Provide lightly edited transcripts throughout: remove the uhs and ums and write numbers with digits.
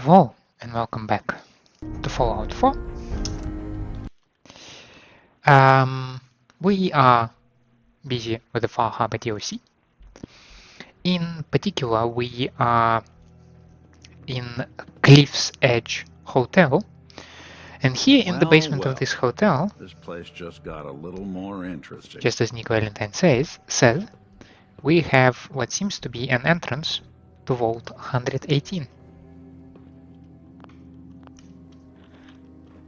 Hello and welcome back to Fallout 4. We are busy with the Far Harbor DLC. In particular, we are in Cliff's Edge Hotel, and here in the basement of this hotel, this place just got a little more interesting. just as Nick Valentine says, we have what seems to be an entrance to Vault 118.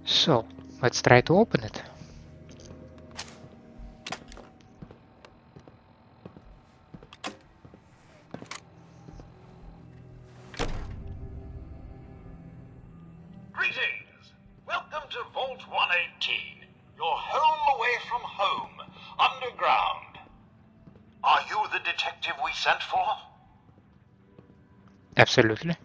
So, let's try to open it. Greetings! Welcome to Vault 118, your home away from home, underground. Are you the detective we sent for? Absolutely.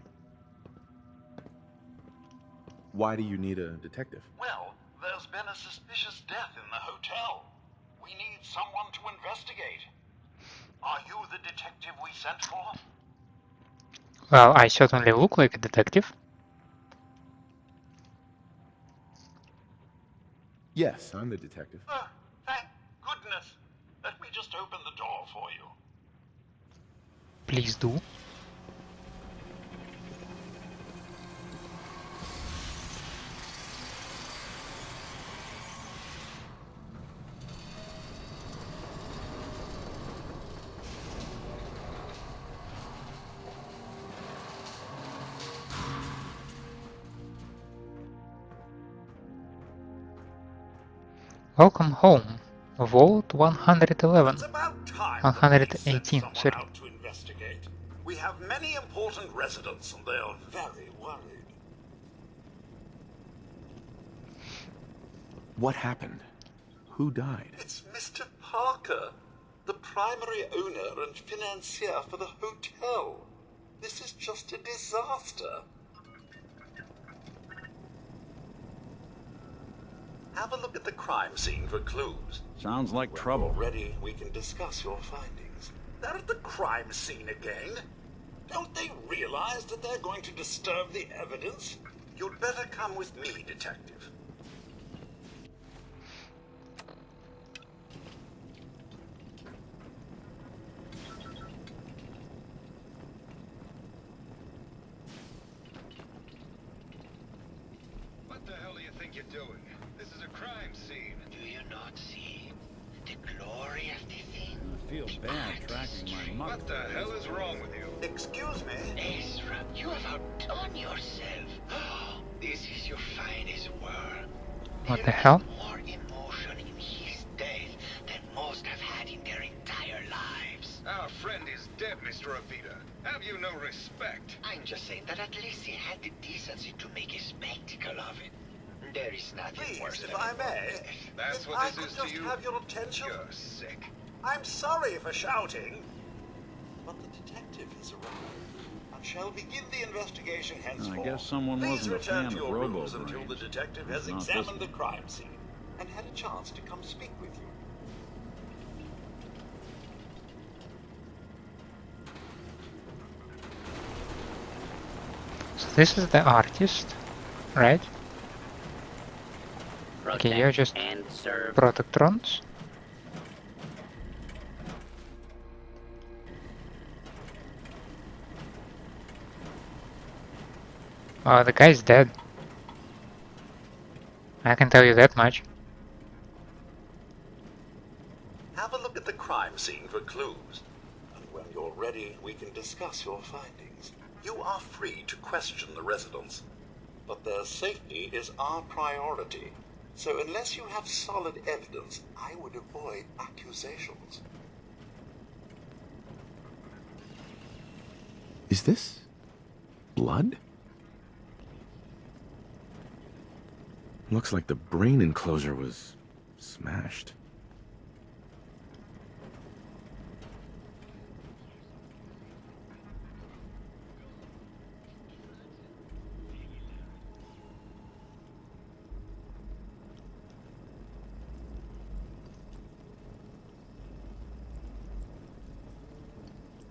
Why do you need a detective? Well, there's been a suspicious death in the hotel. We need someone to investigate. Are you the detective we sent for? Well, I certainly look like a detective. Yes, I'm the detective. Oh, thank goodness. Let me just open the door for you. Please do. Welcome home, Vault 111. It's about time 118, that we sent someone sorry. out to investigate. We have many important residents and they are very worried. What happened? Who died? It's Mr. Parker, the primary owner and financier for the hotel. This is just a disaster. Have a look at the crime scene for clues. Sounds like When trouble. you're ready, we can discuss your findings. They're at the crime scene again. Don't they realize that they're going to disturb the evidence? You'd better come with me, detective. What the hell do you think you're doing? This is a crime scene. Do you not see the glory of the thing? I feel bad tracking my mother. What the hell is wrong with you? Excuse me? Ezra, you have outdone yourself. This is your finest work. What the There hell? is more emotion in his death than most have had in their entire lives. Our friend is dead, Mr. Avita. Have you no respect? I'm just saying that at least he had the decency to make a spectacle of it. There is nothing worse Please, than if I may. That's if what I this could is just to you? have your attention. You're sick. I'm sorry for shouting, but the detective has arrived and shall begin the investigation henceforth. I guess someone Please wasn't a return fan to of your rooms robo-brains. until the detective has Not this examined the one. crime scene and had a chance to come speak with you. So this is the artist, right? Okay, you're just and serve. Protectrons. Oh, the guy's dead. I can tell you that much. Have a look at the crime scene for clues. And when you're ready, we can discuss your findings. You are free to question the residents, but their safety is our priority. So unless you have solid evidence, I would avoid accusations. Is this blood? Looks like the brain enclosure was smashed.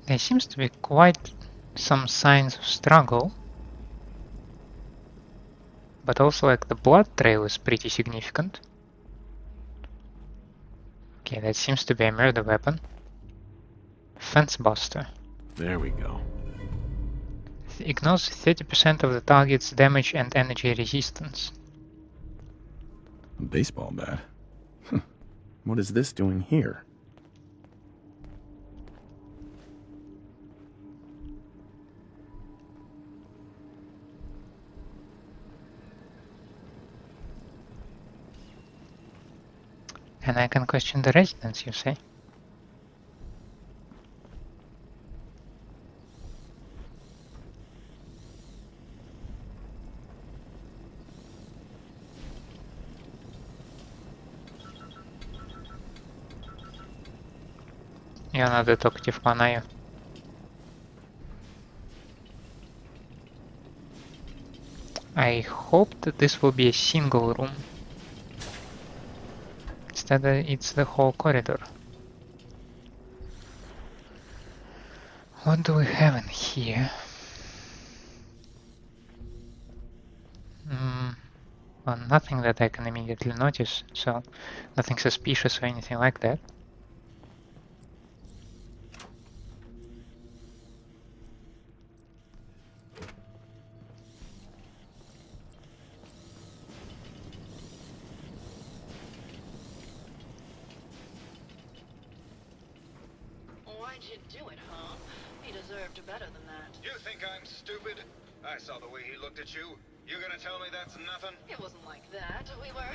There seems to be quite some signs of struggle. but also like the blood trail is pretty significant. Okay, that seems to be a murder weapon. Fence buster. There we go. Ignores 30% of the target's damage and energy resistance. A baseball bat? What is this doing here? And I can question the residents, you say? You're not a talkative one, are you? I hope that this will be a single room. Instead, it's the whole corridor. What do we have in here? Well, nothing that I can immediately notice, so nothing suspicious or anything like that. Why'd you do it, huh? He deserved better than that. You think I'm stupid? I saw the way he looked at you. You gonna tell me that's nothing? It wasn't like that. We were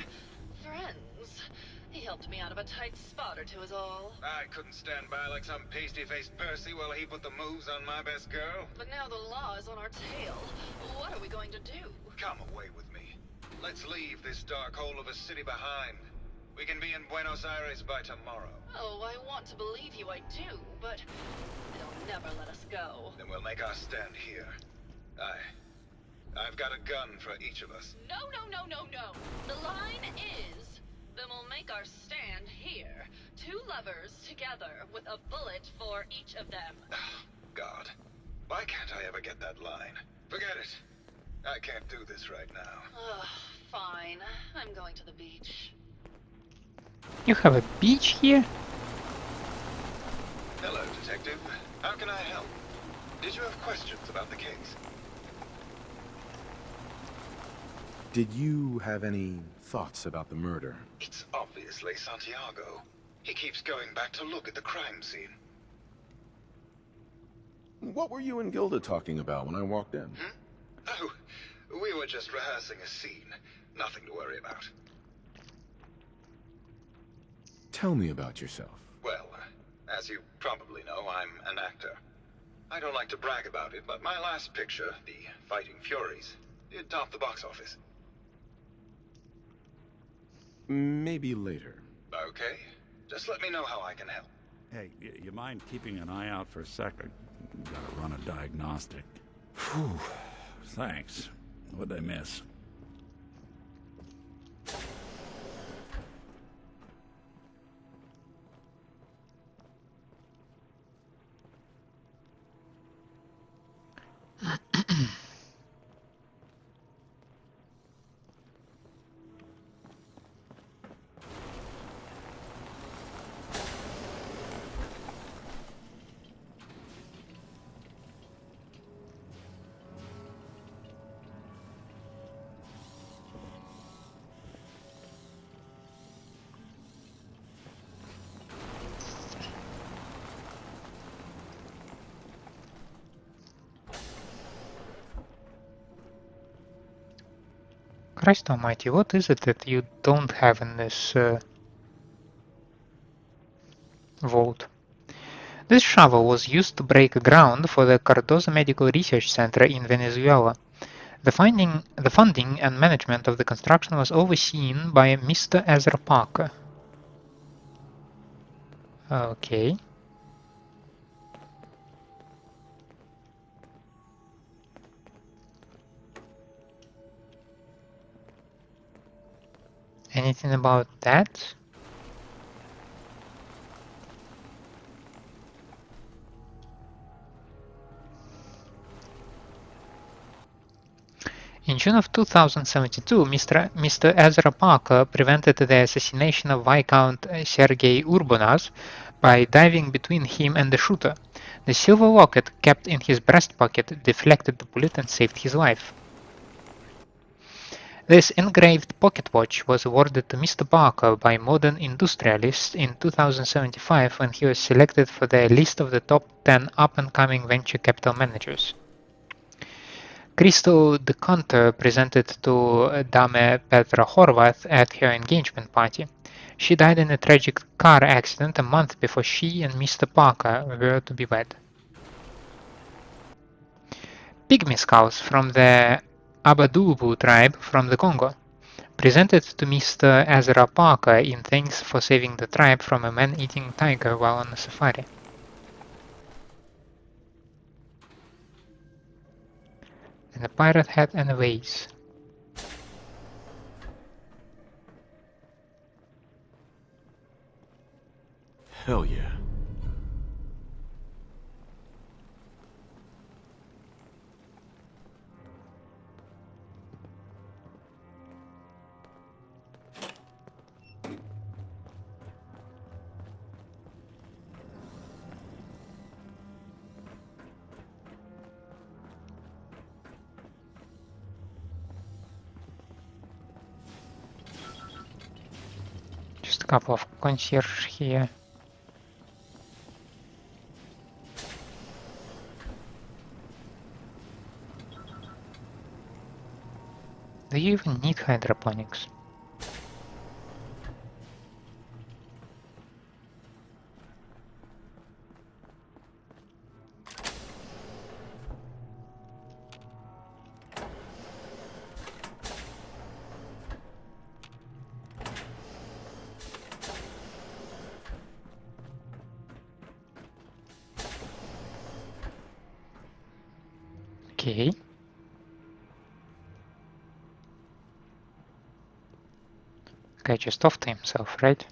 friends. He helped me out of a tight spot or two is all. I couldn't stand by like some pasty-faced Percy while he put the moves on my best girl. But now the law is on our tail. What are we going to do? Come away with me. Let's leave this dark hole of a city behind. We can be in Buenos Aires by tomorrow. Oh, I want to believe you, I do, but they'll never let us go. Then we'll make our stand here. I've got a gun for each of us. No, no, no, no, no. The line is, then we'll make our stand here. Two lovers together with a bullet for each of them. God, why can't I ever get that line? Forget it. I can't do this right now. Ugh, fine. I'm going to the beach. You have a beach here? Hello, Detective. How can I help? Did you have questions about the case? Did you have any thoughts about the murder? It's obviously Santiago. He keeps going back to look at the crime scene. What were you and Gilda talking about when I walked in? Oh, we were just rehearsing a scene. Nothing to worry about. Tell me about yourself. Well, as you probably know, I'm an actor. I don't like to brag about it, but my last picture, The Fighting Furies, it topped the box office. Maybe later. Okay. Just let me know how I can help. Hey, you mind keeping an eye out for a second? Gotta run a diagnostic. Whew. Thanks. What'd I miss? Christ almighty, what is it that you don't have in this vault? This shovel was used to break ground for the Cardozo Medical Research Center in Venezuela. The funding and management of the construction was overseen by Mr. Ezra Parker. Okay. Anything about that? In June of 2072, Mr. Ezra Parker prevented the assassination of Viscount Sergei Urbonaz by diving between him and the shooter. The silver locket kept in his breast pocket deflected the bullet and saved his life. This engraved pocket watch was awarded to Mr. Parker by Modern Industrialist in 2075 when he was selected for their list of the top 10 up-and-coming venture capital managers. Crystal decanter presented to Dame Petra Horvath at her engagement party. She died in a tragic car accident a month before she and Mr. Parker were to be wed. Pygmy skulls from the Abadubu tribe from the Congo, presented to Mr. Ezra Parker in thanks for saving the tribe from a man-eating tiger while on a safari. And a pirate hat and a vase. Hell yeah. Just a couple of concierge here. Do you even need hydroponics? Okay. Guy just off to himself, right?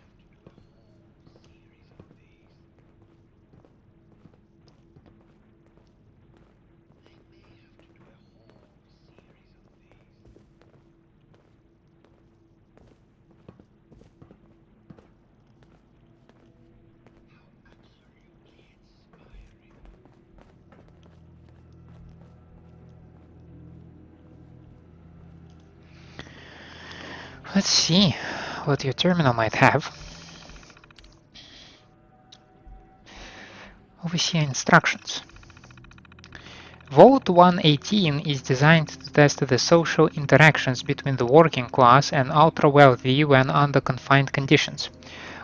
Let's see what your terminal might have. Overseer instructions. Vault 118 is designed to test the social interactions between the working class and ultra-wealthy when under confined conditions.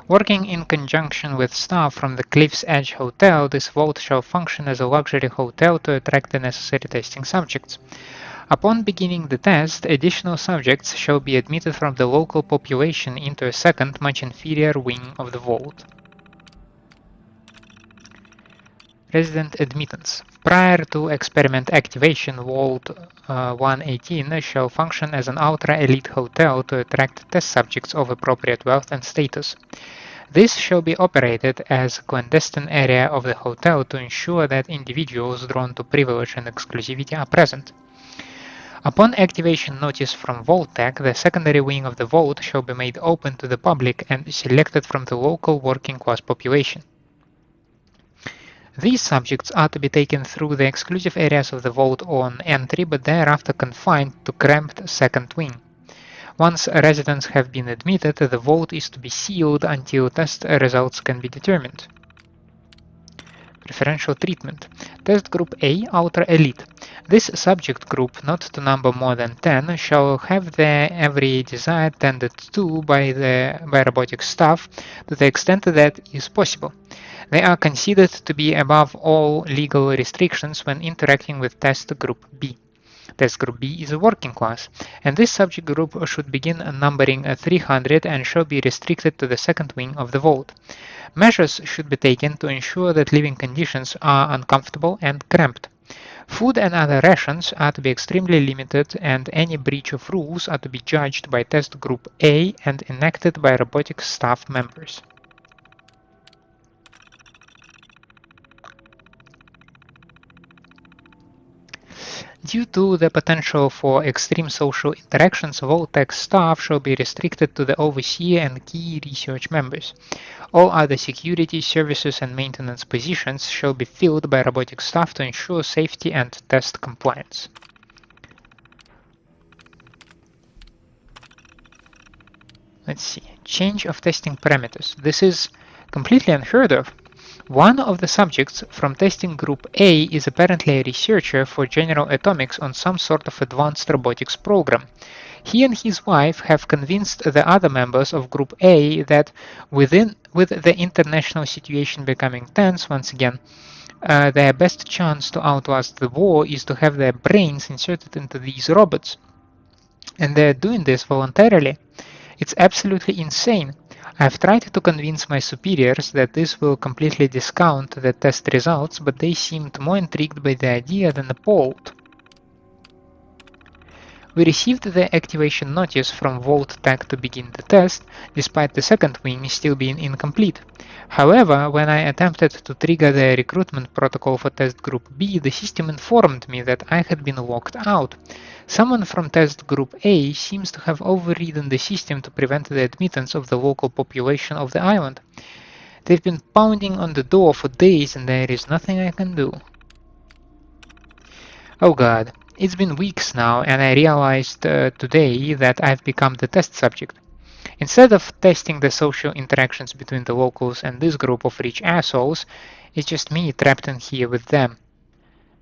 Working in conjunction with staff from the Cliff's Edge Hotel, this vault shall function as a luxury hotel to attract the necessary testing subjects. Upon beginning the test, additional subjects shall be admitted from the local population into a second, much inferior wing of the vault. Resident admittance. Prior to experiment activation, Vault 118 shall function as an ultra-elite hotel to attract test subjects of appropriate wealth and status. This shall be operated as a clandestine area of the hotel to ensure that individuals drawn to privilege and exclusivity are present. Upon activation notice from Vault-Tech, the secondary wing of the vault shall be made open to the public and selected from the local working class population. These subjects are to be taken through the exclusive areas of the vault on entry, but thereafter confined to cramped second wing. Once residents have been admitted, the vault is to be sealed until test results can be determined. Preferential treatment. Test Group A, Ultra Elite. This subject group, not to number more than 10, shall have their every desire tended to by robotic staff to the extent that is possible. They are considered to be above all legal restrictions when interacting with Test Group B. Test Group B is a working class, and this subject group should begin numbering 300 and shall be restricted to the second wing of the vault. Measures should be taken to ensure that living conditions are uncomfortable and cramped. Food and other rations are to be extremely limited, and any breach of rules are to be judged by Test Group A and enacted by robotic staff members. Due to the potential for extreme social interactions, Vault-Tec staff shall be restricted to the overseer and key research members. All other security, services, and maintenance positions shall be filled by robotic staff to ensure safety and test compliance. Let's see. Change of testing parameters. This is completely unheard of. One of the subjects from testing group A is apparently a researcher for General Atomics on some sort of advanced robotics program. He and his wife have convinced the other members of group A that with the international situation becoming tense once again, their best chance to outlast the war is to have their brains inserted into these robots. And they're doing this voluntarily. It's absolutely insane. I've tried to convince my superiors that this will completely discount the test results, but they seemed more intrigued by the idea than appalled. We received the activation notice from Vault-Tec to begin the test, despite the second wing still being incomplete. However, when I attempted to trigger the recruitment protocol for Test Group B, the system informed me that I had been locked out. Someone from Test Group A seems to have overridden the system to prevent the admittance of the local population of the island. They've been pounding on the door for days and there is nothing I can do. Oh god, it's been weeks now and I realized today that I've become the test subject. Instead of testing the social interactions between the locals and this group of rich assholes, it's just me trapped in here with them.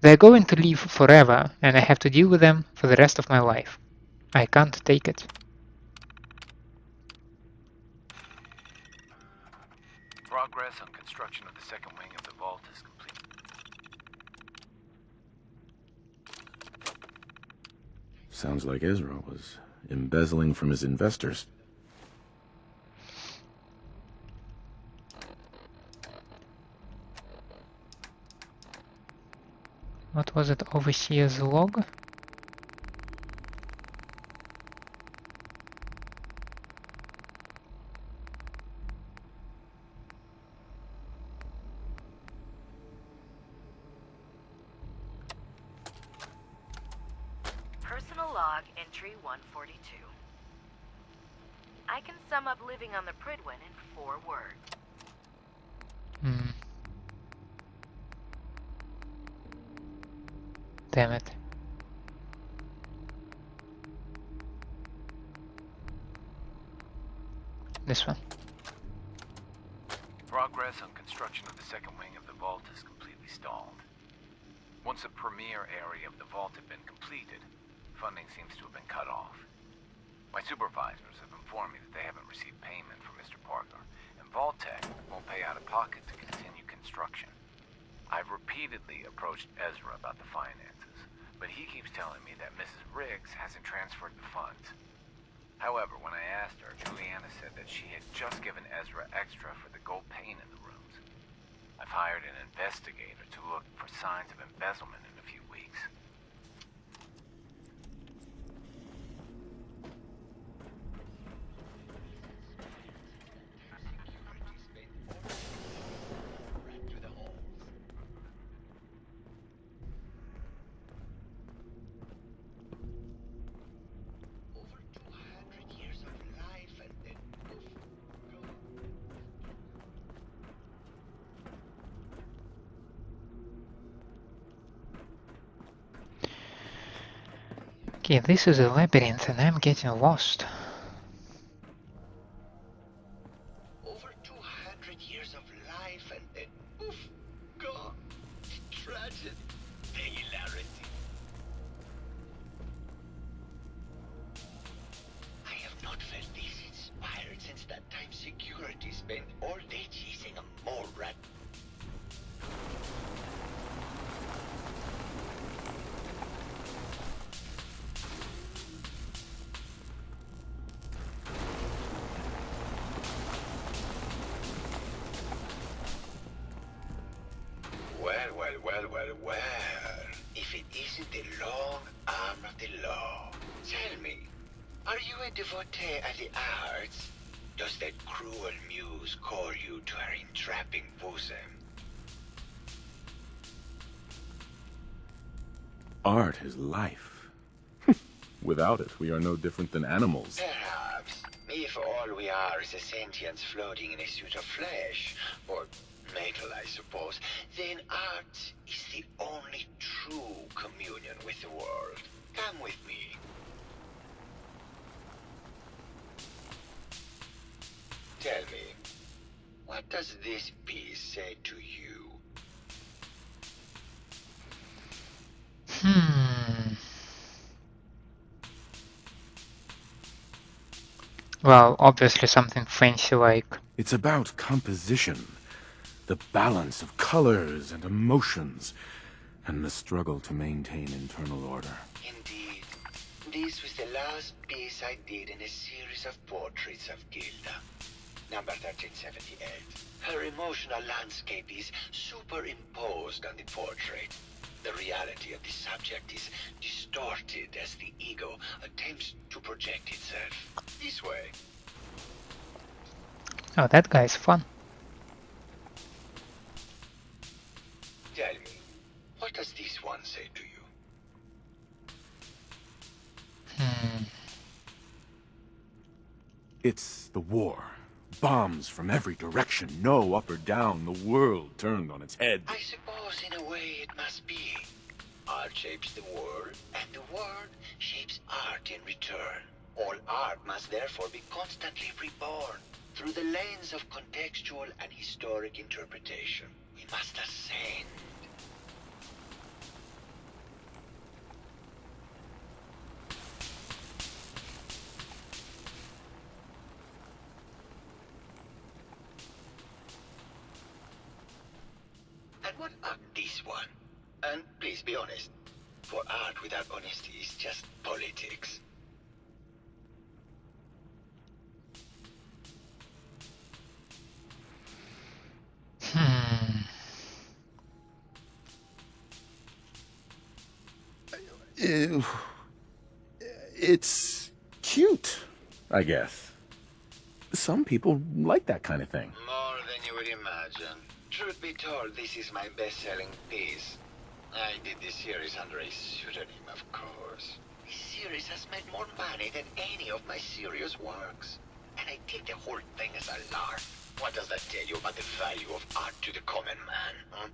They're going to leave forever, and I have to deal with them for the rest of my life. I can't take it. Progress on construction of the second wing of the vault is complete. Sounds like Ezra was embezzling from his investors. What was it? Overseer's log? Personal log entry 142. I can sum up living on the Pridwin in 4 words. Damn it. This one. Progress on construction of the second wing of the vault is completely stalled. Once the premier area of the vault had been completed, funding seems to have been cut off. My supervisors have informed me that they haven't received payment from Mr. Parker, and Vault-Tec won't pay out of pocket to continue construction. I've repeatedly approached Ezra about the finances, but he keeps telling me that Mrs. Riggs hasn't transferred the funds. However, when I asked her, Julianna said that she had just given Ezra extra for the gold paint in the rooms. I've hired an investigator to look for signs of embezzlement in a few weeks. Okay, this is a labyrinth and I'm getting lost. Over 200 years of life and then poof, gone. Tragic. Hilarity. I have not felt this inspired since that time security spent all day chasing a mole rat. Well. If it isn't the long arm of the law. Tell me, are you a devotee of the arts? Does that cruel muse call you to her entrapping bosom? Art is life. Without it, we are no different than animals. Perhaps, if all we are is a sentience floating in a suit of flesh, or metal, I suppose, then art is the only true communion with the world. Come with me. Tell me, what does this piece say to you? Well, obviously something fancy like... It's about composition, the balance of colors and emotions, and the struggle to maintain internal order. Indeed. This was the last piece I did in a series of portraits of Gilda. Number 1378. Her emotional landscape is superimposed on the portrait. The reality of the subject is distorted as the ego attempts to project itself. This way. Oh, that guy is fun. Tell me, what does this one say to you? It's the war. Bombs from every direction, no up or down, the world turned on its head. I suppose in a way it must be. Art shapes the world, and the world shapes art in return. All art must therefore be constantly reborn through the lens of contextual and historic interpretation. We must ascend. And what about this one? And please be honest, for art without honesty is just politics. It's cute, I guess. Some people like that kind of thing. More than you would imagine. Truth be told, this is my best-selling piece. I did this series under a pseudonym, of course. This series has made more money than any of my serious works. And I did the whole thing as a lark. What does that tell you about the value of art to the common man, huh?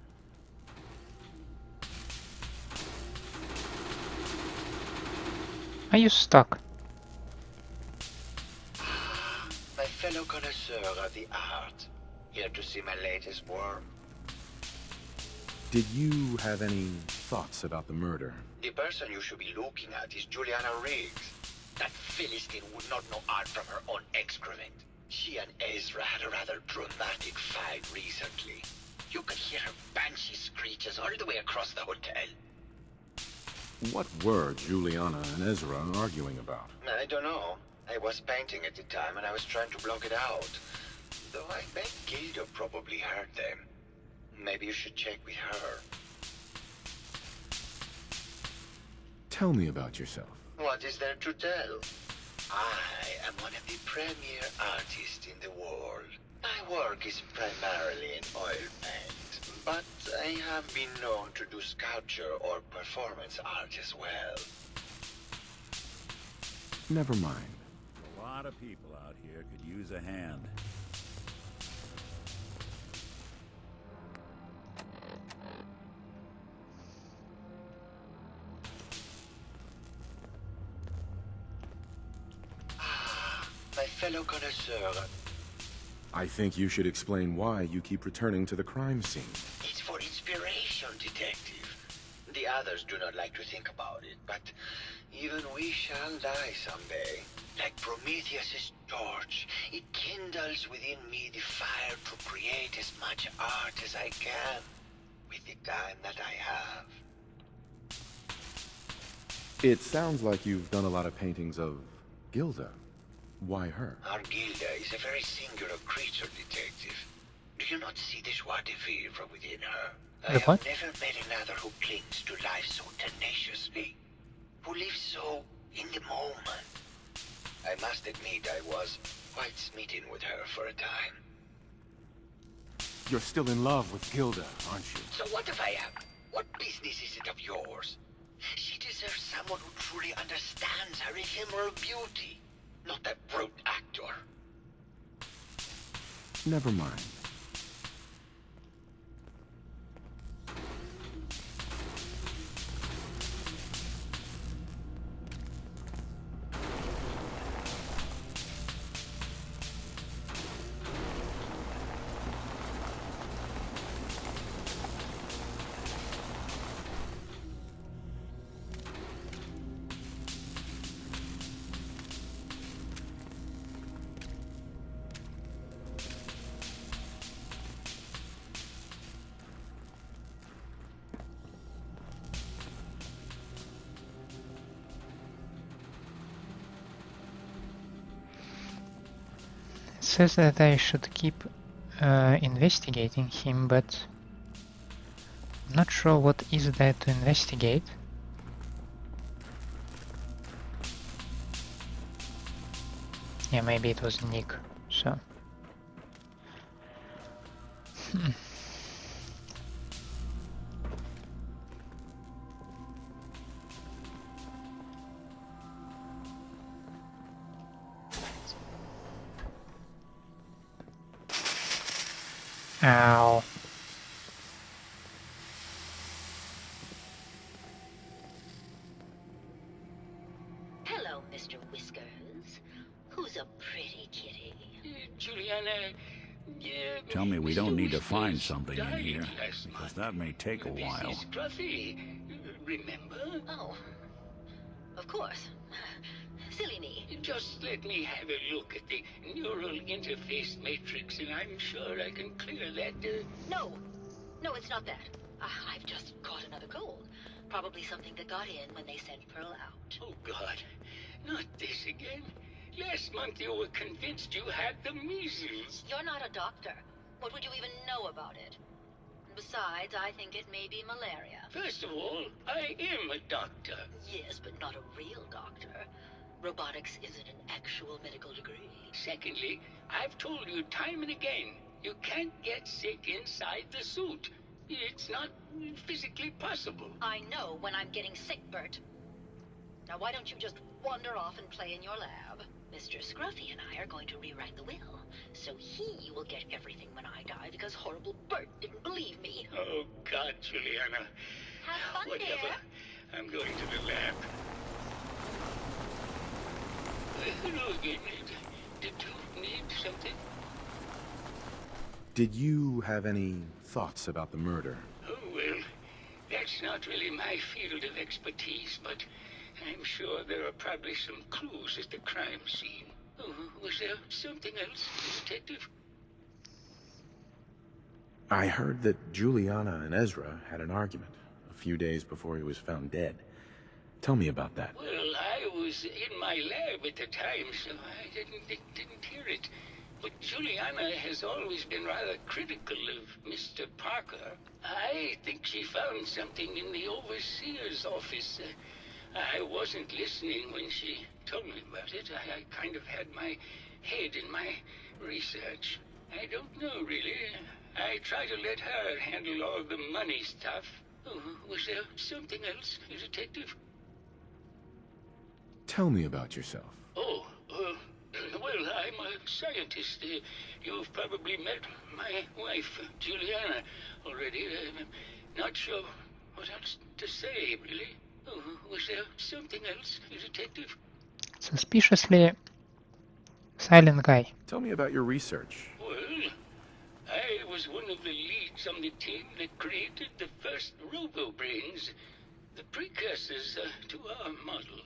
Are you stuck? My fellow connoisseur of the art. Here to see my latest work? Did you have any thoughts about the murder? The person you should be looking at is Julianna Riggs. That Philistine would not know art from her own excrement. She and Ezra had a rather dramatic fight recently. You could hear her banshee screeches all the way across the hotel. What were Julianna and Ezra arguing about? I don't know. I was painting at the time and I was trying to block it out. Though I bet Gilda probably heard them. Maybe you should check with her. Tell me about yourself. What is there to tell? I am one of the premier artists in the world. My work is primarily in oil paint, but I have been known to do sculpture or performance art as well. Never mind. A lot of people out here could use a hand. My fellow connoisseur. I think you should explain why you keep returning to the crime scene. It's for inspiration, detective. The others do not like to think about it, but even we shall die someday. Like Prometheus's torch, it kindles within me the fire to create as much art as I can with the time that I have. It sounds like you've done a lot of paintings of Gilda. Why her? Our Gilda is a very singular creature, detective. Do you not see the joie de vivre within her? I have what? never met another who clings to life so tenaciously, who lives so in the moment. I must admit I was quite smitten with her for a time. You're still in love with Gilda, aren't you? So what if I am? What business is it of yours? She deserves someone who truly understands her ephemeral beauty, not that brute actor. Never mind. It says that I should keep investigating him, but I'm not sure what is there to investigate. Yeah, maybe it was Nick, so... Ow. Hello, Mr. Whiskers. Who's a pretty kitty? Julianna, tell me we don't need to find something in here, because that may take a while. Scruffy, remember? Oh, of course. Silly me. Just let me have a look at the neural interface matrix, and I'm sure I can clear that. No, it's not that. I've just caught another cold. Probably something that got in when they sent Pearl out. Oh, God. Not this again. Last month you were convinced you had the measles. You're not a doctor. What would you even know about it? Besides, I think it may be malaria. First of all, I am a doctor. Yes, but not a real doctor. Robotics isn't an actual medical degree. Secondly, I've told you time and again, you can't get sick inside the suit. It's not physically possible. I know when I'm getting sick, Bert. Now why don't you just wander off and play in your lab? Mr. Scruffy and I are going to rewrite the will, so he will get everything when I die because horrible Bert didn't believe me. Oh, God, Julianna. Have fun, Whatever. dear. I'm going to the lab. Hello again. Did you need something? Did you have any thoughts about the murder? Oh, well, that's not really my field of expertise, but I'm sure there are probably some clues at the crime scene. Oh, was there something else, Detective? I heard that Julianna and Ezra had an argument a few days before he was found dead. Tell me about that. Well, I was in my lab at the time, so I didn't hear it. But Julianna has always been rather critical of Mr. Parker. I think she found something in the overseer's office. I wasn't listening when she told me about it. I kind of had my head in my research. I don't know, really. I try to let her handle all the money stuff. Oh, was there something else, Detective? Tell me about yourself. Oh, well, I'm a scientist. You've probably met my wife, Julianna, already. Not sure what else to say, really. Oh, was there something else, Detective? Suspiciously silent guy. Tell me about your research. Well, I was one of the leads on the team that created the first robo-brains, the precursors to our model.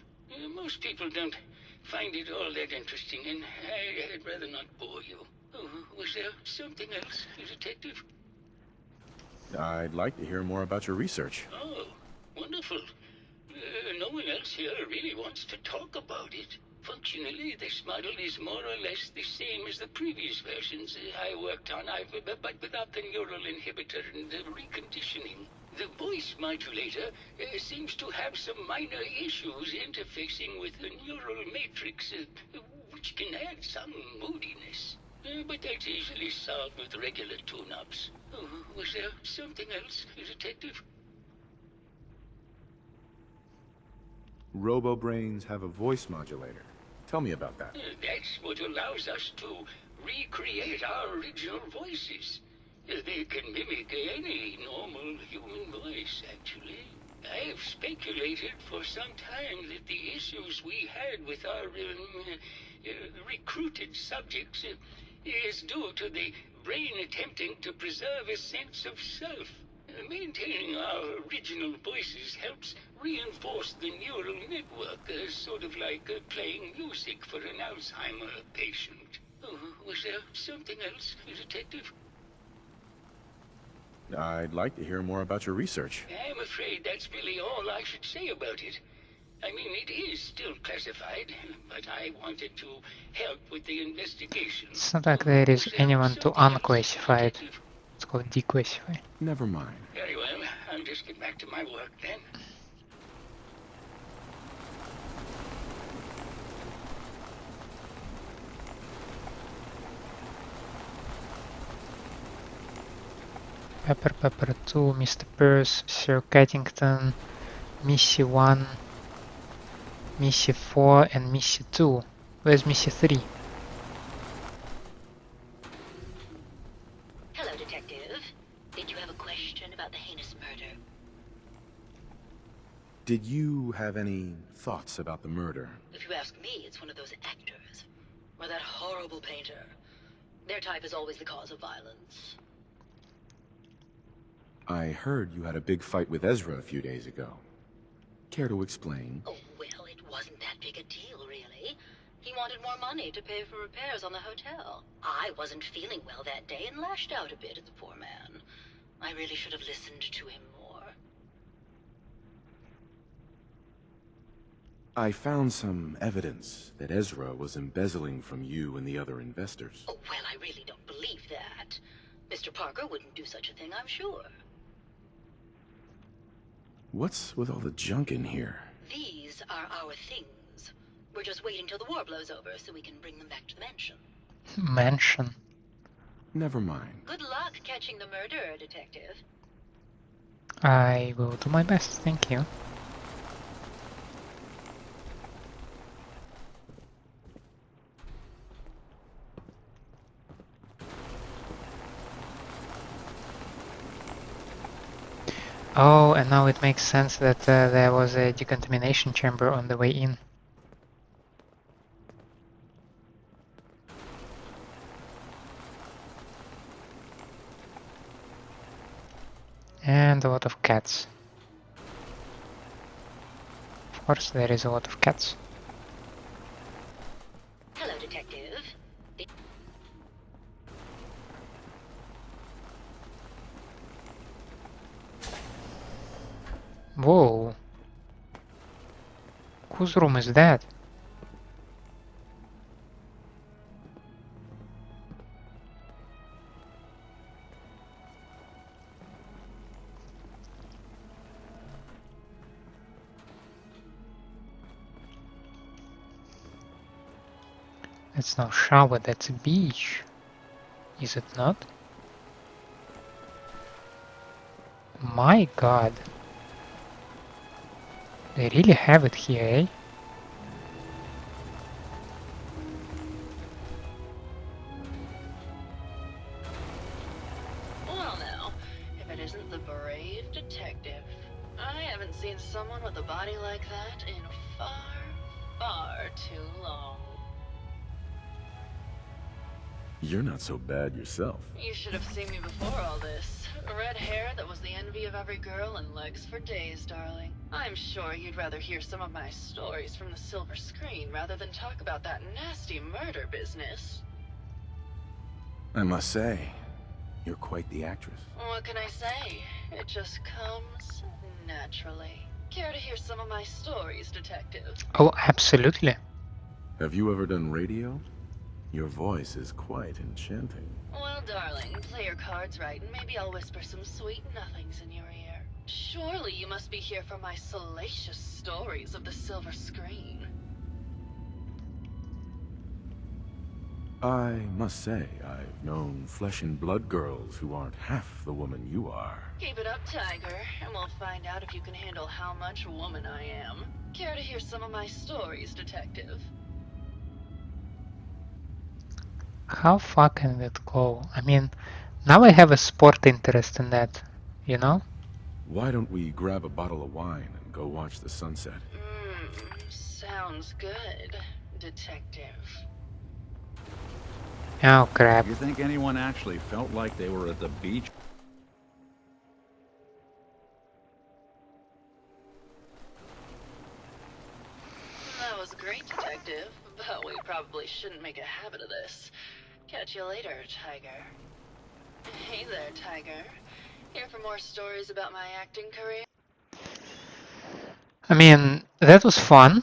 Most people don't find it all that interesting, and I'd rather not bore you. Oh, was there something else, Detective? I'd like to hear more about your research. Oh, wonderful. No one else here really wants to talk about it. Functionally, this model is more or less the same as the previous versions I worked on, but without the neural inhibitor and the reconditioning. The voice modulator seems to have some minor issues interfacing with the neural matrix, which can add some moodiness. But that's easily solved with regular tune-ups. Oh, was there something else, Detective? Robo-brains have a voice modulator. Tell me about that. That's what allows us to recreate our original voices. They can mimic any normal human voice, actually. I have speculated for some time that the issues we had with our recruited subjects is due to the brain attempting to preserve a sense of self. Maintaining our original voices helps reinforce the neural network, sort of like playing music for an Alzheimer patient. Oh, was there something else, Detective? I'd like to hear more about your research. I'm afraid that's really all I should say about it. I mean, it is still classified, but I wanted to help with the investigation. It's not like there is anyone to unclassify it. It's called declassify. Never mind. Very well, I'll just get back to my work then. Pepper 2, Mr. Peirce, Sir Caddington, Missy 1, Missy 4 and Missy 2. Where's Missy 3? Hello, Detective. Did you have a question about the heinous murder? Did you have any thoughts about the murder? If you ask me, it's one of those actors. Or that horrible painter. Their type is always the cause of violence. I heard you had a big fight with Ezra a few days ago. Care to explain? Oh, well, it wasn't that big a deal, really. He wanted more money to pay for repairs on the hotel. I wasn't feeling well that day and lashed out a bit at the poor man. I really should have listened to him more. I found some evidence that Ezra was embezzling from you and the other investors. Oh, well, I really don't believe that. Mr. Parker wouldn't do such a thing, I'm sure. What's with all the junk in here? These are our things. We're just waiting till the war blows over so we can bring them back to the mansion. Mansion. Never mind. Good luck catching the murderer, Detective. I will do my best, thank you. Oh, and now it makes sense that there was a decontamination chamber on the way in. And a lot of cats. Of course, there is a lot of cats. Hello, Detective. Whoa. Whose room is that? That's no shower, that's a beach. Is it not? My god. They really have it here, eh? Well now, if it isn't the brave detective. I haven't seen someone with a body like that in far, far too long. You're not so bad yourself. You should have seen me before all this. Red hair that was the envy of every girl and legs for days, darling. I'm sure you'd rather hear some of my stories from the silver screen rather than talk about that nasty murder business. I must say, you're quite the actress. What can I say? It just comes naturally. Care to hear some of my stories, Detective? Oh, absolutely. Have you ever done radio? Your voice is quite enchanting. Well, darling, play your cards right, and maybe I'll whisper some sweet nothings in your ear. Surely you must be here for my salacious stories of the silver screen. I must say, I've known flesh and blood girls who aren't half the woman you are. Keep it up, Tiger, and we'll find out if you can handle how much woman I am. Care to hear some of my stories, Detective? How far can it go? I mean, now I have a sport interest in that, you know? Why don't we grab a bottle of wine and go watch the sunset? Sounds good, Detective. Oh crap. You think anyone actually felt like they were at the beach? That was great, Detective, but we probably shouldn't make a habit of this. Catch you later, Tiger. Hey there, Tiger. Here for more stories about my acting career? I mean, that was fun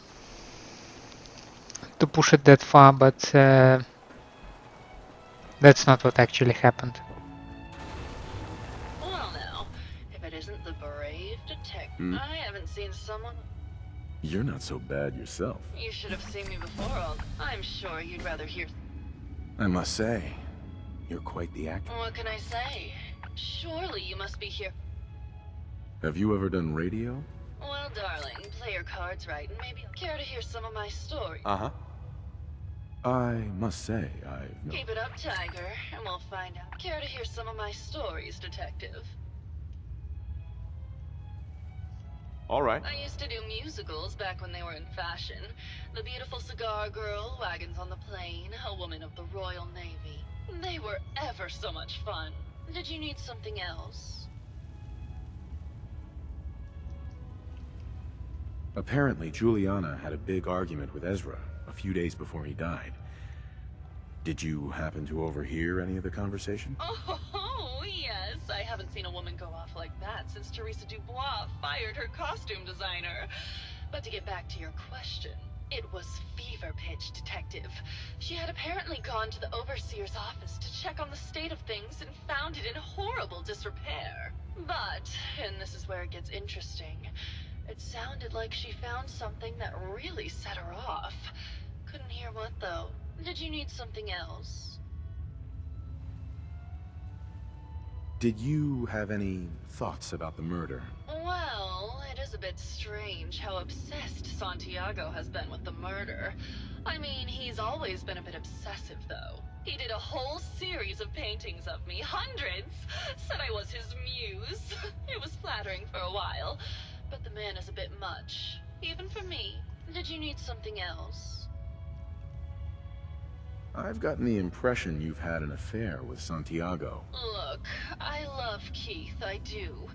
to push it that far, but that's not what actually happened. Well now, if it isn't the brave detective, I haven't seen someone... You're not so bad yourself. You should have seen me before all... I'm sure you'd rather hear... I must say, you're quite the actor. What can I say? Surely you must be here... Have you ever done radio? Well, darling, play your cards right and maybe care to hear some of my story. I must say, I've no... Keep it up, Tiger, and we'll find out. Care to hear some of my stories, Detective? All right. I used to do musicals back when they were in fashion. The Beautiful Cigar Girl, Wagons on the Plain, A Woman of the Royal Navy. They were ever so much fun. Did you need something else? Apparently, Julianna had a big argument with Ezra a few days before he died. Did you happen to overhear any of the conversation? Oh, yes. I haven't seen a woman go off like that since Teresa Dubois fired her costume designer. But to get back to your question, it was fever pitch, Detective. She had apparently gone to the overseer's office to check on the state of things and found it in horrible disrepair. But, and this is where it gets interesting, it sounded like she found something that really set her off. Couldn't hear what, though. Did you need something else? Did you have any thoughts about the murder? Well, it is a bit strange how obsessed Santiago has been with the murder. I mean, he's always been a bit obsessive, though. He did a whole series of paintings of me, hundreds, said I was his muse. It was flattering for a while, but the man is a bit much, even for me. Did you need something else? I've gotten the impression you've had an affair with Santiago. Look, I love Keith, I do.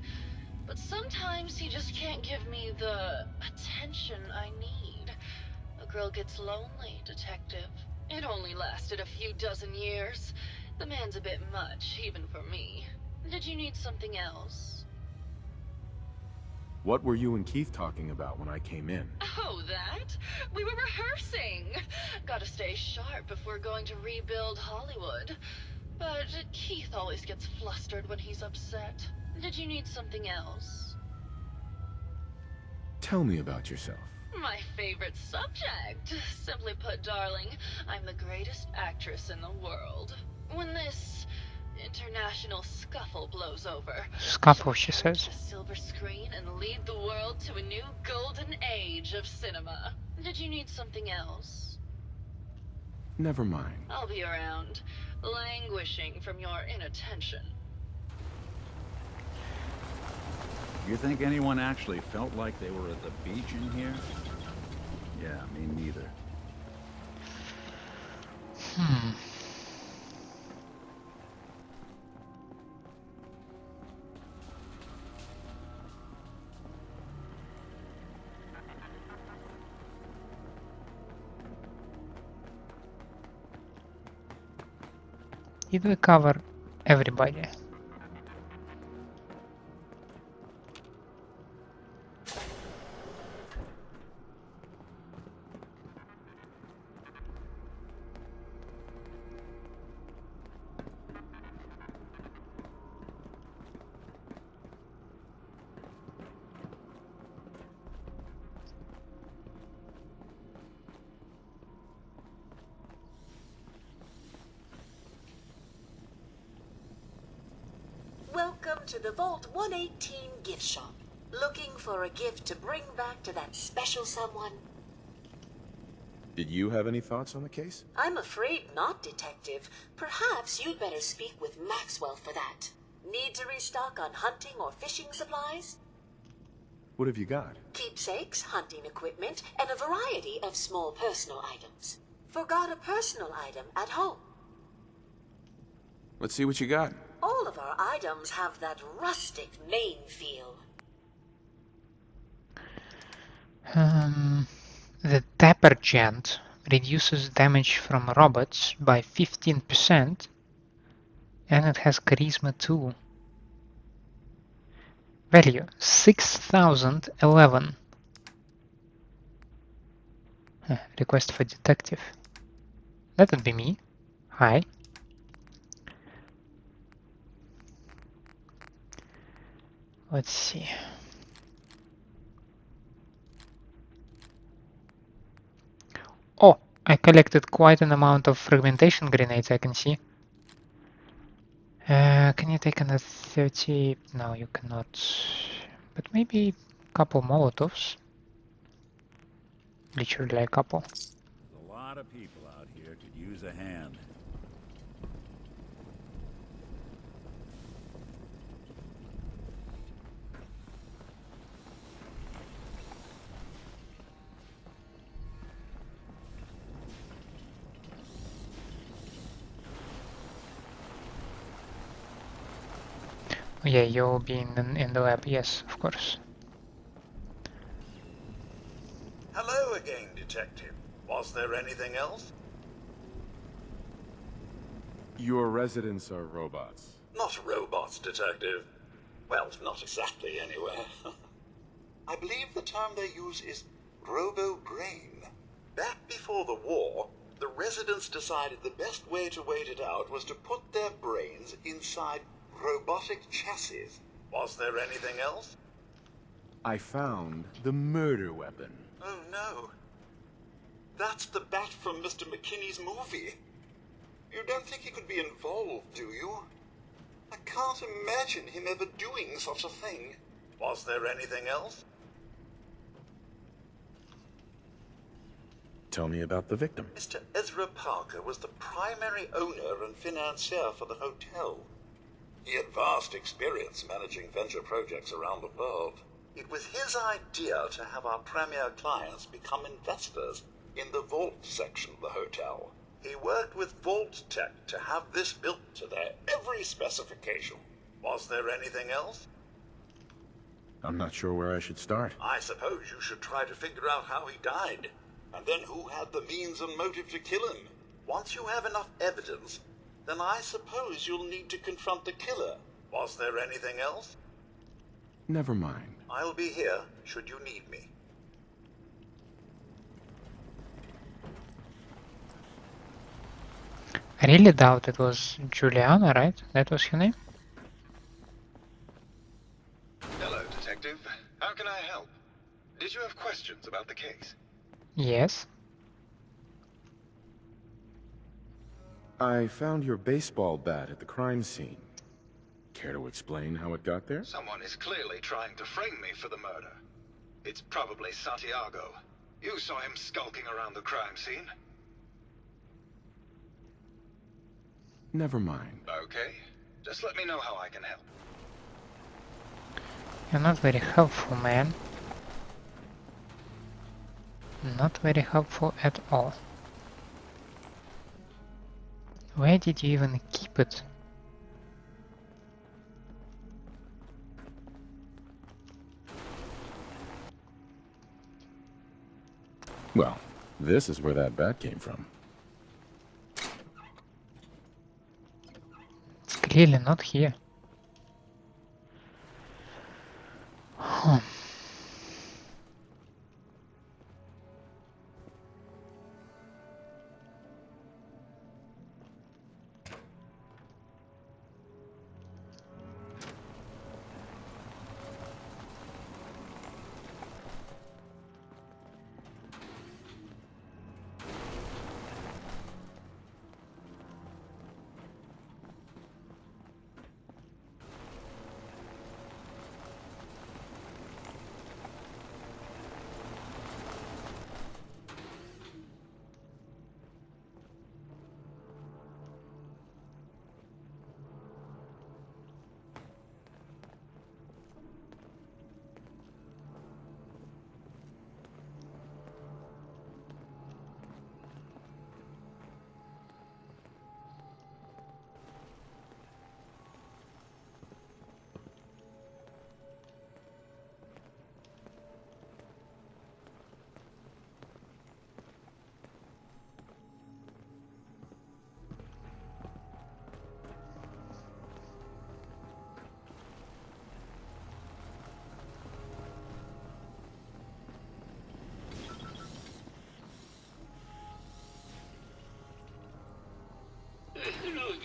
But sometimes he just can't give me the attention I need. A girl gets lonely, Detective. It only lasted a few dozen years. The man's a bit much, even for me. Did you need something else? What were you and Keith talking about when I came in? Oh, that? We were rehearsing. Gotta stay sharp if we're going to rebuild Hollywood. But Keith always gets flustered when he's upset. Did you need something else? Tell me about yourself. My favorite subject. Simply put, darling, I'm the greatest actress in the world. When this international scuffle blows over, Scuffle, she says. the silver screen and lead the world to a new golden age of cinema. Did you need something else? Never mind. I'll be around, languishing from your inattention. You think anyone actually felt like they were at the beach in here? Yeah, me neither. Did we cover everybody? Welcome to the Vault 118 gift shop. Looking for a gift to bring back to that special someone? Did you have any thoughts on the case? I'm afraid not, Detective. Perhaps you'd better speak with Maxwell for that. Need to restock on hunting or fishing supplies? What have you got? Keepsakes, hunting equipment, and a variety of small personal items. Forgot a personal item at home. Let's see what you got. All of our items have that rustic Maine feel. The Dapper Gent reduces damage from robots by 15%, and it has Charisma too. Value 6011. Request for detective. That would be me. Hi. Let's see. Oh, I collected quite an amount of fragmentation grenades, I can see. Can you take another 30? No, you cannot. But maybe a couple Molotovs. Literally a couple. There's a lot of people out here could use a hand. Yeah, you'll be in the lab, yes, of course. Hello again, Detective. Was there anything else? Your residents are robots. Not robots, Detective. Well, not exactly, anyway. I believe the term they use is robo-brain. Back before the war, the residents decided the best way to wait it out was to put their brains inside robotic chassis. Was there anything else? I found the murder weapon. Oh no. That's the bat from Mr. McKinney's movie. You don't think he could be involved, do you? I can't imagine him ever doing such a thing. Was there anything else? Tell me about the victim. Mr. Ezra Parker was the primary owner and financier for the hotel. He had vast experience managing venture projects around the world. It was his idea to have our premier clients become investors in the vault section of the hotel. He worked with Vault Tech to have this built to their every specification. Was there anything else? I'm not sure where I should start. I suppose you should try to figure out how he died, and then who had the means and motive to kill him. Once you have enough evidence, then I suppose you'll need to confront the killer. Was there anything else? Never mind. I'll be here, should you need me. I really doubt it was Julianna, right? That was her name? Hello, Detective. How can I help? Did you have questions about the case? Yes. I found your baseball bat at the crime scene. Care to explain how it got there? Someone is clearly trying to frame me for the murder. It's probably Santiago. You saw him skulking around the crime scene. Never mind. Okay. Just let me know how I can help. You're not very helpful, man. Not very helpful at all. Where did you even keep it? Well, this is where that bat came from. It's clearly not here. Huh.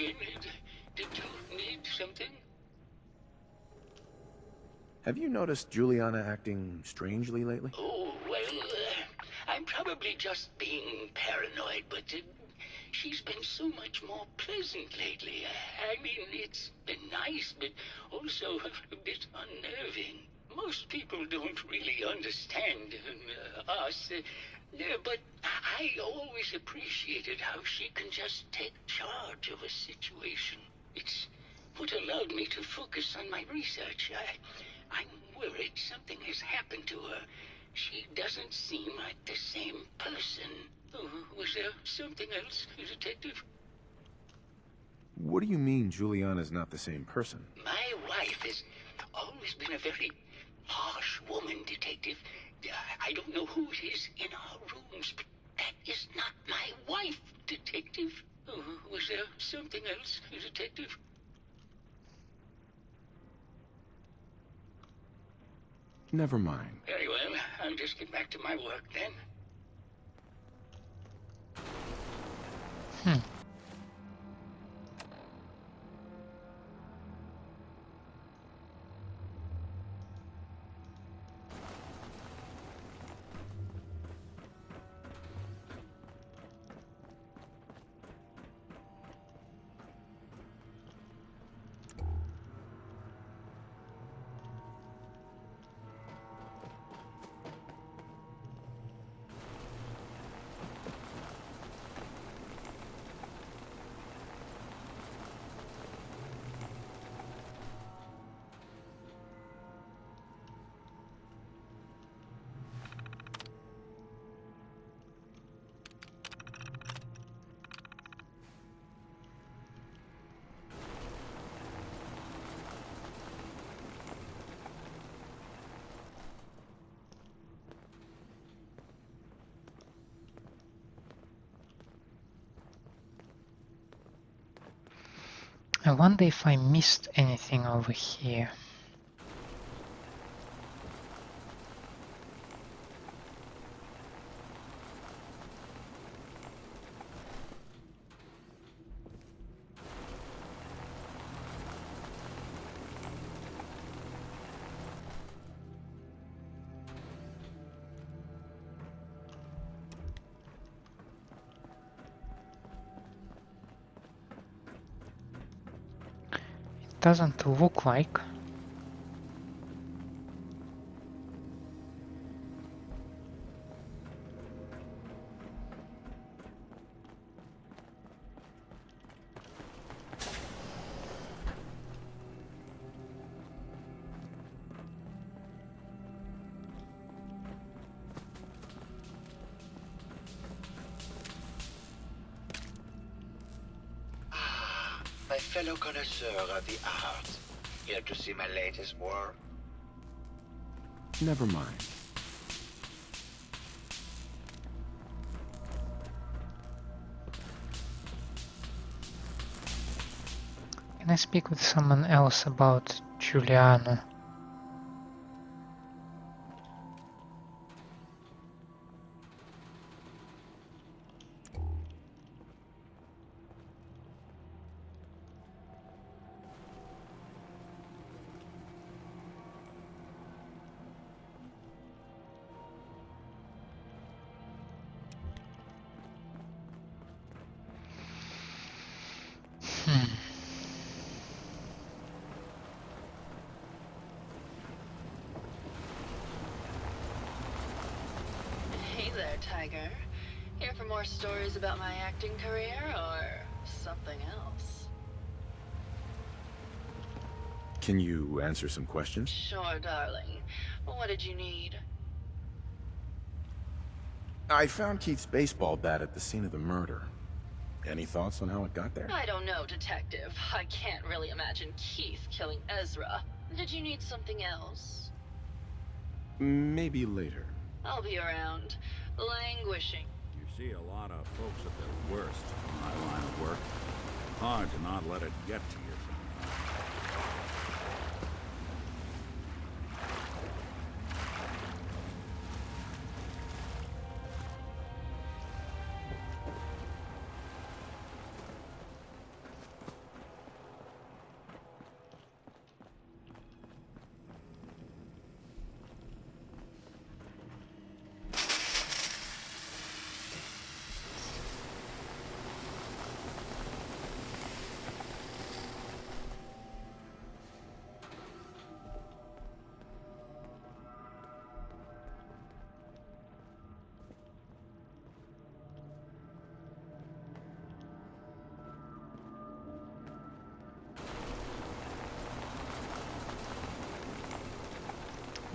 again. Did you need something? Have you noticed Julianna acting strangely lately? Oh, well, I'm probably just being paranoid, but she's been so much more pleasant lately. I mean, it's been nice, but also a bit unnerving. Most people don't really understand us, but I always appreciated how she can just take charge of a situation. It's what allowed me to focus on my research. I'm worried something has happened to her. She doesn't seem like the same person. Oh, was there something else, Detective? What do you mean Julianna's not the same person? My wife has always been a very harsh woman, Detective. I don't know who it is in our rooms, but that is not my wife, Detective. Oh, was there something else, Detective? Never mind. Very well. I'll just get back to my work then. I wonder if I missed anything over here. Doesn't look like. My fellow connoisseur of the arts. Here to see my latest work? Never mind. Can I speak with someone else about Julianna? Hey there, Tiger. Here for more stories about my acting career, or something else? Can you answer some questions? Sure, darling. What did you need? I found Keith's baseball bat at the scene of the murder. Any thoughts on how it got there? I don't know, Detective. I can't really imagine Keith killing Ezra. Did you need something else? Maybe later. I'll be around, languishing. You see a lot of folks at their worst in my line of work. Hard to not let it get to you sometimes.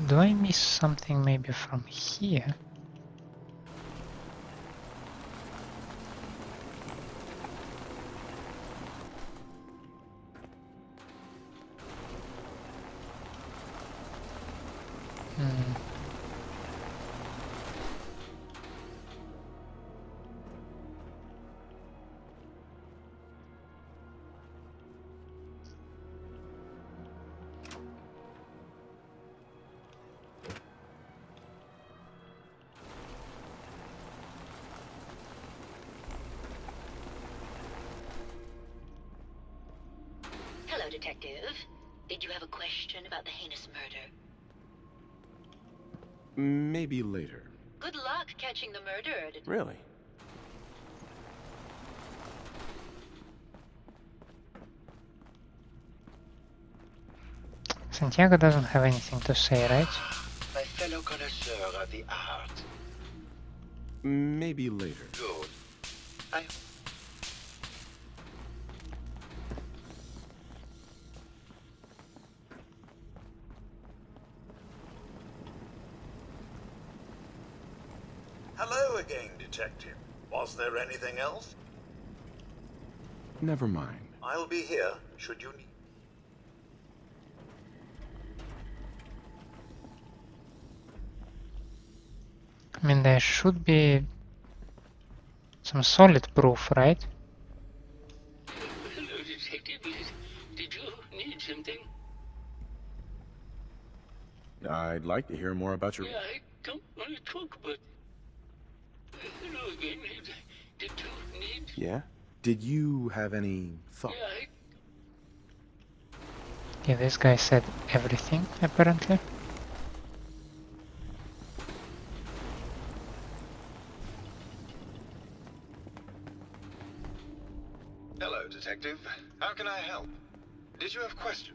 Do I miss something maybe from here? Hello, Detective. Did you have a question about the heinous murder? Maybe later. Good luck catching the murderer. Really? Santiago doesn't have anything to say, right? My fellow connoisseur of the art. Maybe later. Good. Hello again, Detective. Was there anything else? Never mind. I'll be here, should you need... I mean, there should be some solid proof, right? Hello, Detective. Did you need something? I'd like to hear more about your... Yeah, I don't want to talk about... Hello again. Did you need... Yeah? Did you have any thoughts? Yeah, Yeah, this guy said everything, apparently. Hello, Detective. How can I help? Did you have a question?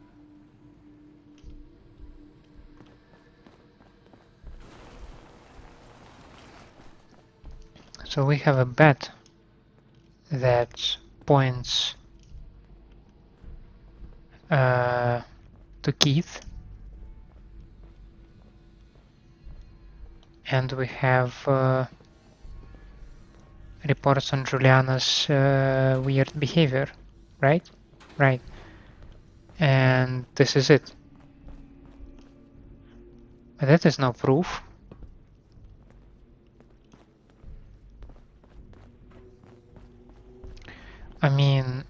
So we have a bet that points to Keith, and we have reports on Julianna's weird behavior, right? Right. And this is it. But that is no proof. I mean,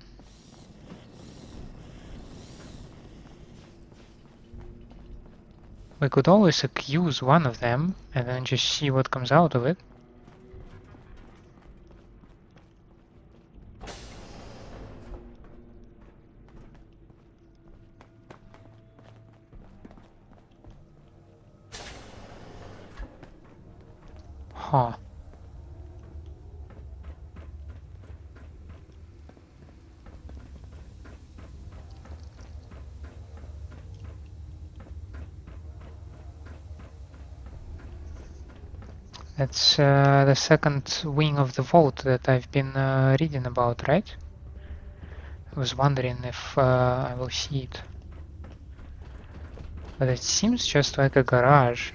we could always accuse one of them and then just see what comes out of it. Huh. That's the second wing of the vault that I've been reading about, right? I was wondering if I will see it. But it seems just like a garage.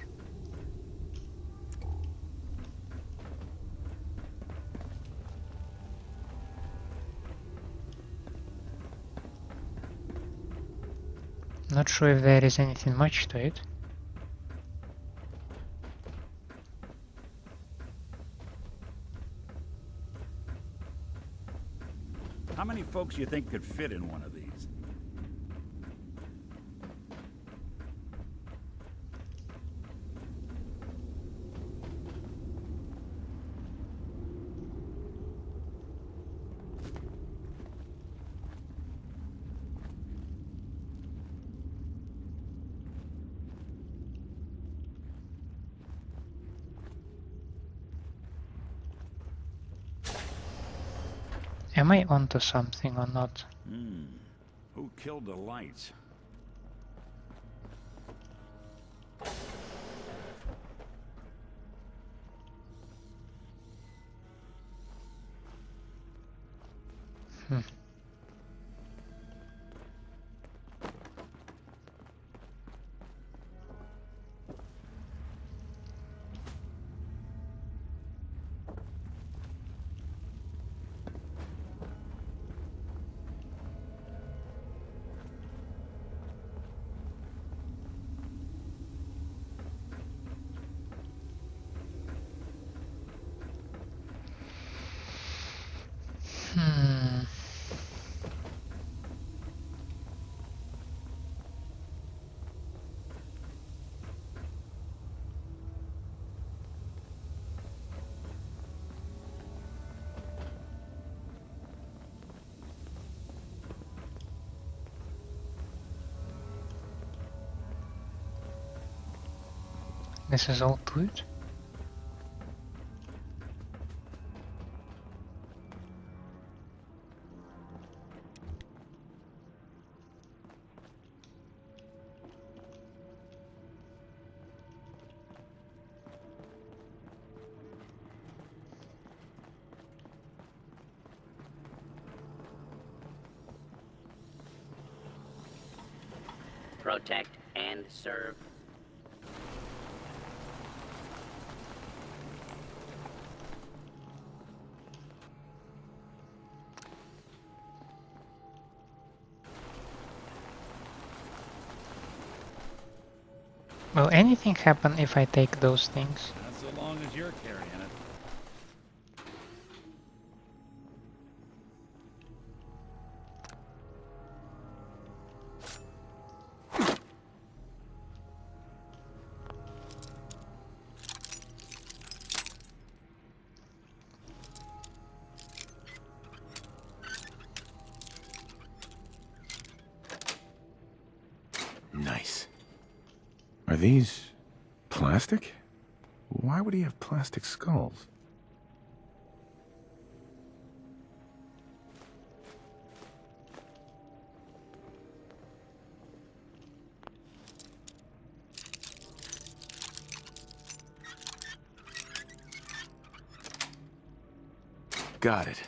Not sure if there is anything much to it. How many folks you think could fit in one of these? Am I onto something or not? Who killed the lights? This is all good. Protect and serve. Will anything happen if I take those things? Not so long as you're carrying it. Nice. Are these plastic? Why would he have plastic skulls? Got it.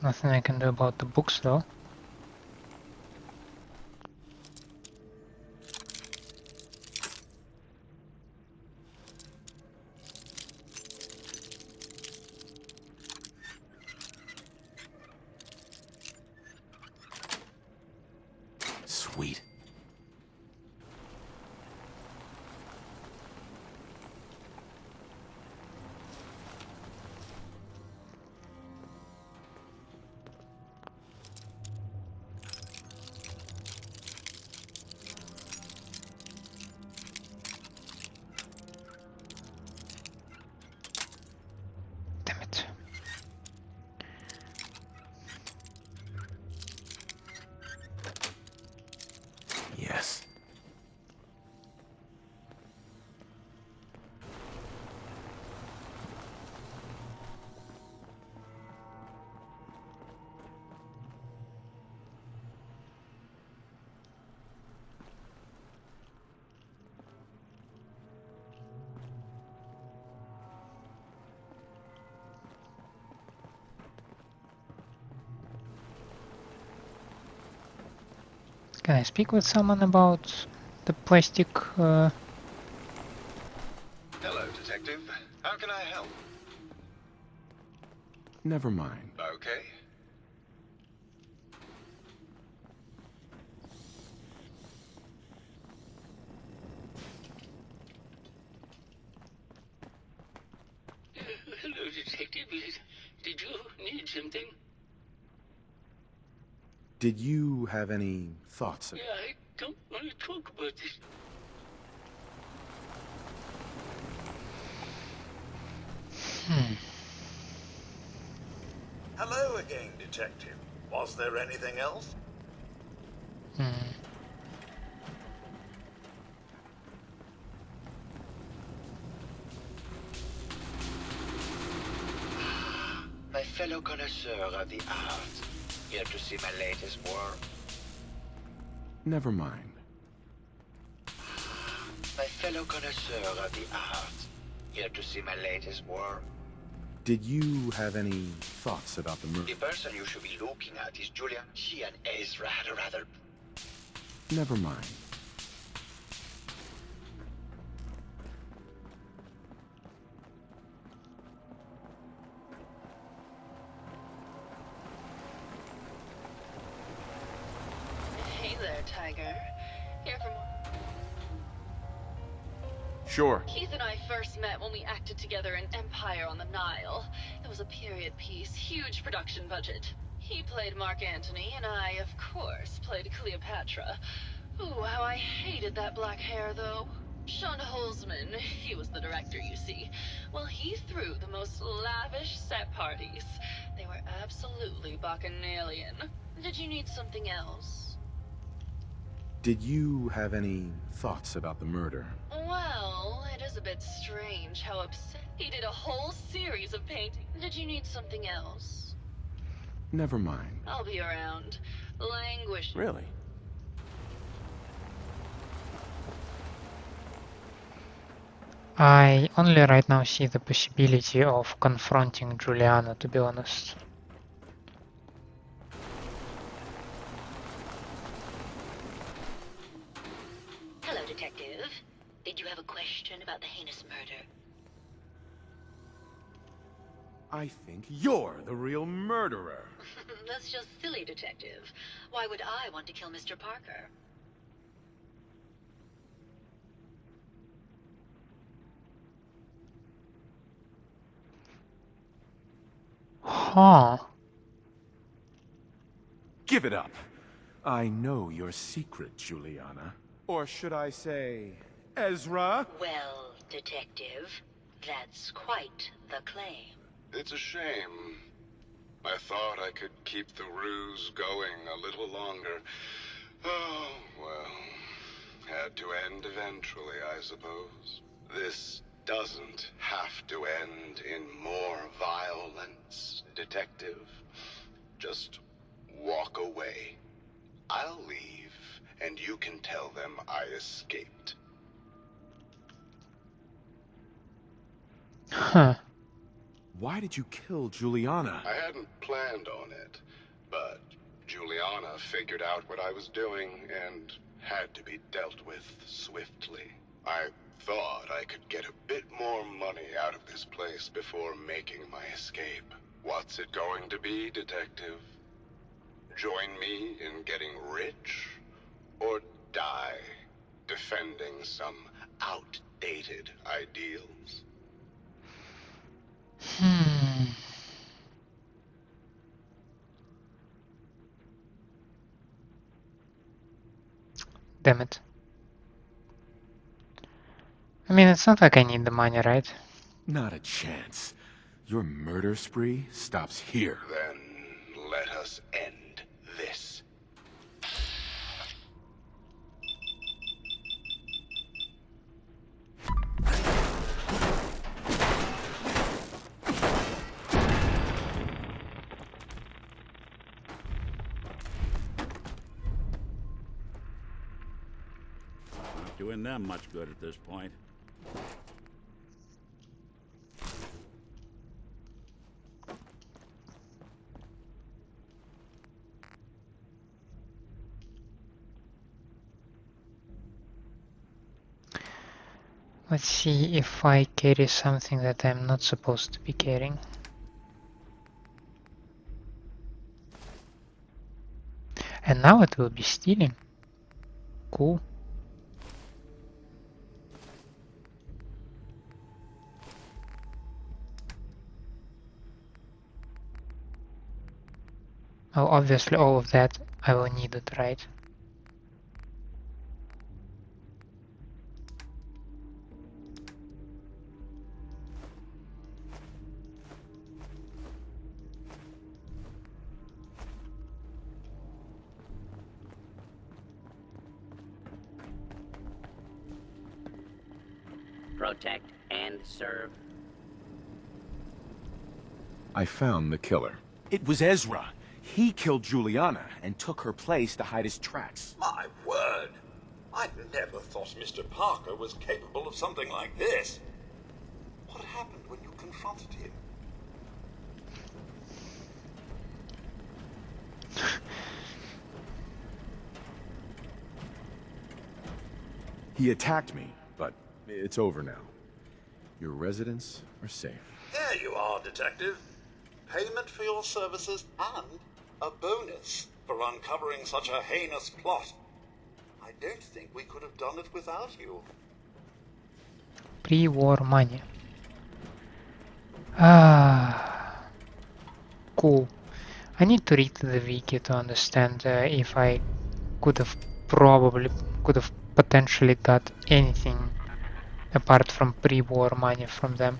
Nothing I can do about the books though. Sweet. Damn it. Yes. Can I speak with someone about the plastic? Hello, Detective. How can I help? Never mind. Okay. Hello, Detective. Did you need something? Did you have any thoughts? Yeah, I don't want to talk about this. Hello again, Detective. Was there anything else? My fellow connoisseur of the arts, here to see my latest work. Never mind. My fellow connoisseur of the arts, here to see my latest work. Did you have any thoughts about the murder? The person you should be looking at is Julianna. She and Ezra had a rather... Never mind. Hey there, Tiger. Here for more. Sure. Keith and I first met when we acted together in Empire on the Nile. It was a period piece, huge production budget. He played Mark Antony, and I, of course, played Cleopatra. Ooh, how I hated that black hair, though. Sean Holzman, he was the director, you see. Well, he threw the most lavish set parties. They were absolutely bacchanalian. Did you need something else? Did you have any thoughts about the murder? Well, it is a bit strange how upset he did a whole series of paintings. Did you need something else? Never mind. I'll be around. Languish. Really? I only right now see the possibility of confronting Julianna, to be honest. Hello, Detective. Did you have a question about the heinous murder? I think you're the real murderer. That's just silly, Detective. Why would I want to kill Mr. Parker? Huh. Give it up. I know your secret, Julianna. Or should I say, Ezra? Well, Detective, that's quite the claim. It's a shame. I thought I could keep the ruse going a little longer. Oh, well. Had to end eventually, I suppose. This doesn't have to end in more violence, Detective. Just walk away. I'll leave, and you can tell them I escaped. Huh. Why did you kill Julianna? I hadn't planned on it, but Julianna figured out what I was doing and had to be dealt with swiftly. I thought I could get a bit more money out of this place before making my escape. What's it going to be, Detective? Join me in getting rich? Or die defending some outdated ideals? Damn it. I mean, it's not like I need the money, right? Not a chance. Your murder spree stops here. Then let us end this. Not doing them much good at this point. Let's see if I carry something that I'm not supposed to be carrying. And now it will be stealing. Cool. Well, obviously all of that I will need it, right? Protect and serve. I found the killer. It was Ezra. He killed Julianna and took her place to hide his tracks. My word! I never thought Mr. Parker was capable of something like this. What happened when you confronted him? He attacked me, but it's over now. Your residents are safe. There you are, Detective. Payment for your services and a bonus for uncovering such a heinous plot. I don't think we could have done it without you. pre-war money. Ah, cool. I need to read the wiki to understand if I could have potentially got anything apart from pre-war money from them.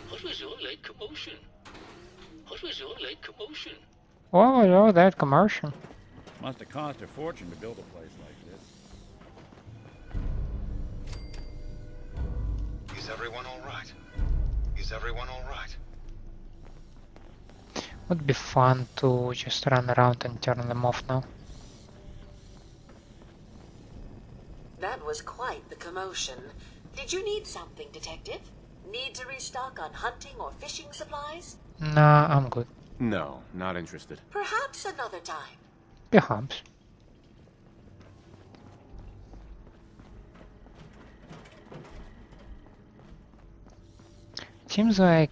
What was all that commotion? What was all that commotion? What was all that commotion? Must have cost a fortune to build a place like this. Is everyone all right? Is everyone all right? Would be fun to just run around and turn them off now. That was quite the commotion. Did you need something, Detective? Need to restock on hunting or fishing supplies? Nah, I'm good. No, not interested. Perhaps another time. Perhaps. Seems like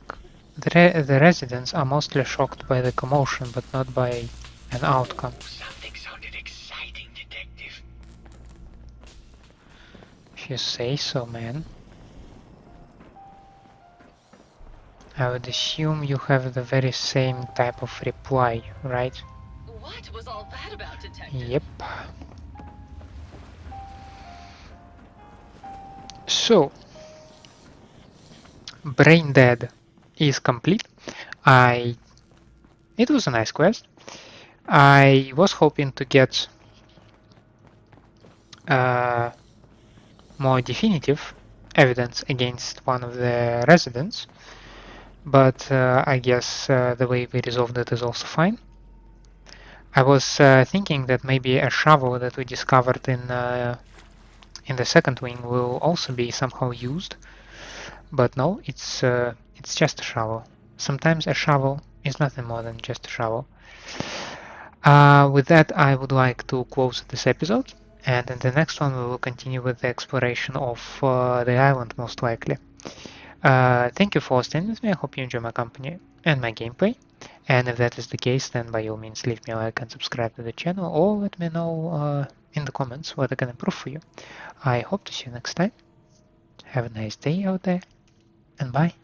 the residents are mostly shocked by the commotion, but not by an outcome. Something sounded exciting, Detective. If you say so, man. I would assume you have the very same type of reply, right? What was all that about, Detective? Yep. So, Brain Dead is complete. It was a nice quest. I was hoping to get more definitive evidence against one of the residents, but I guess the way we resolved it is also fine. I was thinking that maybe a shovel that we discovered in the second wing will also be somehow used, but no, it's just a shovel. Sometimes a shovel is nothing more than just a shovel. With that, I would like to close this episode, and in the next one we will continue with the exploration of the island, most likely. Thank you for staying with me. I hope you enjoy my company and my gameplay. And if that is the case, then by all means leave me a like and subscribe to the channel, or let me know in the comments what I can improve for you. I hope to see you next time. Have a nice day out there, and bye.